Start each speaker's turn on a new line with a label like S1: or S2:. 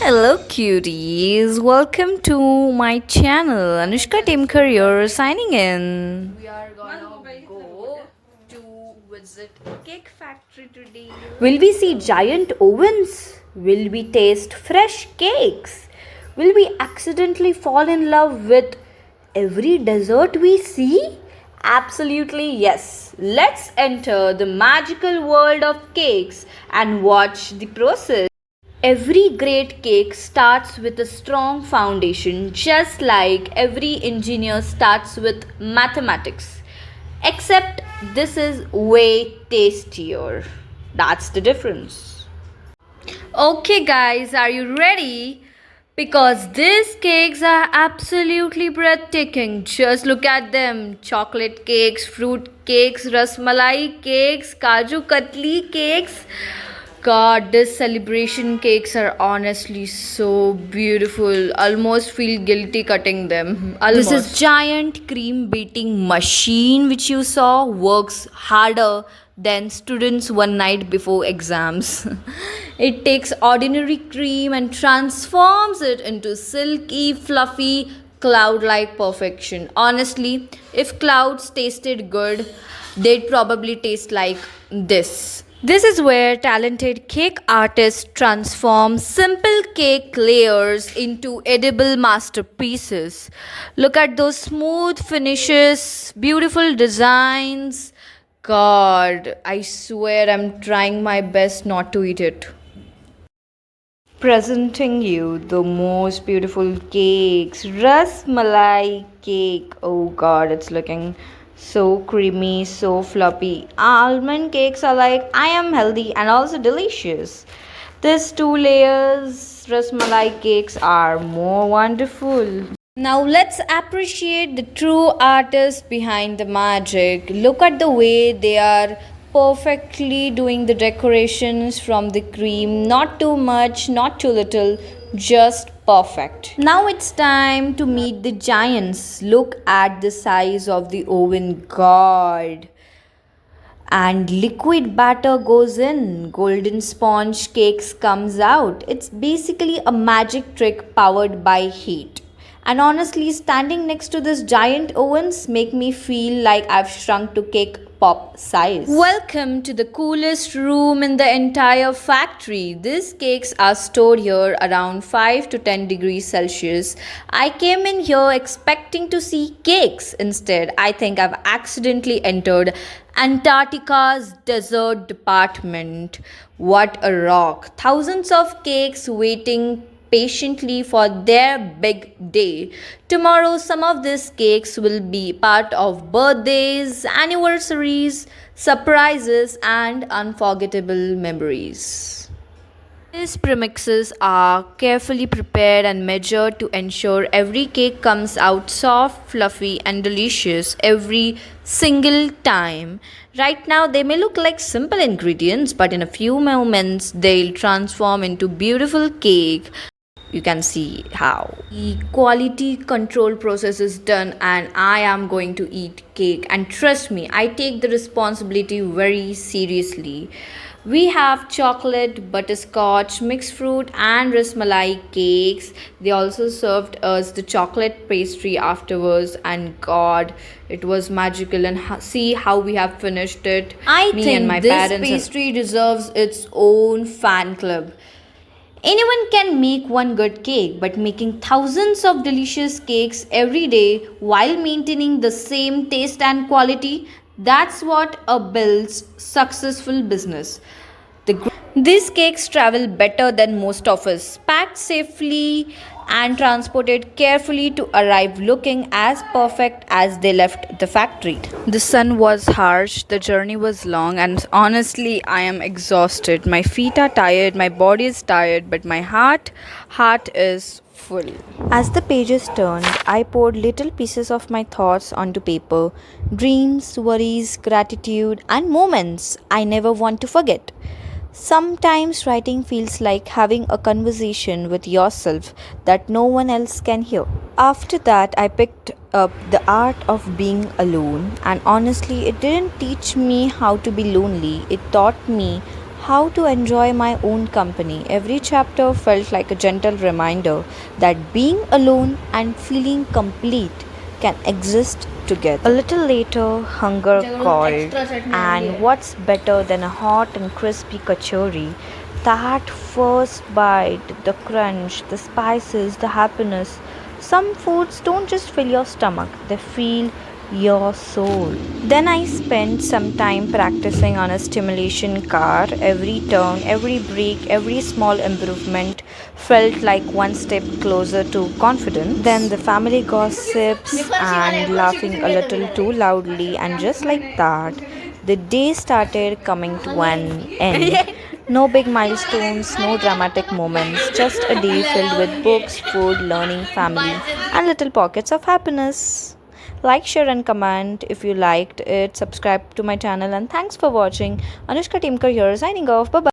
S1: Hello, cuties. Welcome to my channel. Anushka Timkar here, signing in. We are gonna go to visit cake factory today.
S2: Will we see giant ovens? Will we taste fresh cakes? Will we accidentally fall in love with every dessert we see? Absolutely yes. Let's enter the magical world of cakes and watch the process. Every great cake starts with a strong foundation, just like every engineer starts with mathematics. Except this is way tastier. That's the difference.
S1: Okay, guys, are you ready? Because these cakes are absolutely breathtaking. Just look at them: chocolate cakes, fruit cakes, rasmalai cakes, kaju katli cakes. God, these celebration cakes are honestly so beautiful. Almost feel guilty cutting them.
S2: This is
S1: Almost.
S2: giant cream beating machine which you saw works harder than students one night before exams. It takes ordinary cream and transforms it into silky, fluffy, cloud like perfection. Honestly, if clouds tasted good, they'd probably taste like this. This is where talented cake artists transform simple cake layers into edible masterpieces. Look at those smooth finishes, beautiful designs. God, I swear I'm trying my best not to eat it. Presenting you the most beautiful cakes. Rasmalai cake. Oh god, it's looking so creamy, so fluffy. Almond cakes are like, I am healthy and also delicious. These two layers rasmalai cakes are more wonderful. Now let's appreciate the true artist behind the magic. Look at the way they are perfectly doing the decorations from the cream. Not too much, not too little, just perfect. Now it's time to meet the giants. Look at the size of the oven. God, and liquid batter goes in, golden sponge cakes comes out. It's basically a magic trick powered by heat. And honestly, standing next to this giant ovens make me feel like I've shrunk to cake pop size. Welcome to the coolest room in the entire factory. These cakes are stored here around 5 to 10 degrees Celsius. I came in here expecting to see cakes. Instead, I think I've accidentally entered Antarctica's desert department. What a rock! Thousands of cakes waiting patiently for their big day. Tomorrow, some of these cakes will be part of birthdays, anniversaries, surprises, and unforgettable memories. These premixes are carefully prepared and measured to ensure every cake comes out soft, fluffy, and delicious every single time. Right now, they may look like simple ingredients, but in a few moments, they'll transform into beautiful cake. You can see how the quality control process is done, and I am going to eat cake, and trust me, I take the responsibility very seriously. We have chocolate, butterscotch, mixed fruit, and rasmalai cakes. They also served us the chocolate pastry afterwards, and God, it was magical. And see how we have finished it. I me think and my this parents pastry deserves its own fan club. Anyone can make one good cake, but making thousands of delicious cakes every day while maintaining the same taste and quality, that's what a builds successful business. These cakes travel better than most of us, packed safely and transported carefully to arrive looking as perfect as they left the factory. The sun was harsh, the journey was long, and honestly, I am exhausted. My feet are tired, my body is tired, but my heart is full. As the pages turned, I poured little pieces of my thoughts onto paper, dreams, worries, gratitude, and moments I never want to forget. Sometimes writing feels like having a conversation with yourself that no one else can hear. After that, I picked up the art of being alone, and honestly, it didn't teach me how to be lonely, it taught me how to enjoy my own company. Every chapter felt like a gentle reminder that being alone and feeling complete can exist together. A little later, hunger called, and what's better than a hot and crispy kachori? That first bite, the crunch, the spices, the happiness. Some foods don't just fill your stomach, they fill your soul. Then I spent some time practicing on a stimulation car. Every turn, every brake, every small improvement felt like one step closer to confidence. Then the family gossips and laughing a little too loudly, and just like that, the day started coming to an end. No big milestones, no dramatic moments, just a day filled with books, food, learning, family, and little pockets of happiness. Like, share, and comment if you liked it. Subscribe to my channel, and thanks for watching. Anushka Timkar here, signing off. Bye bye.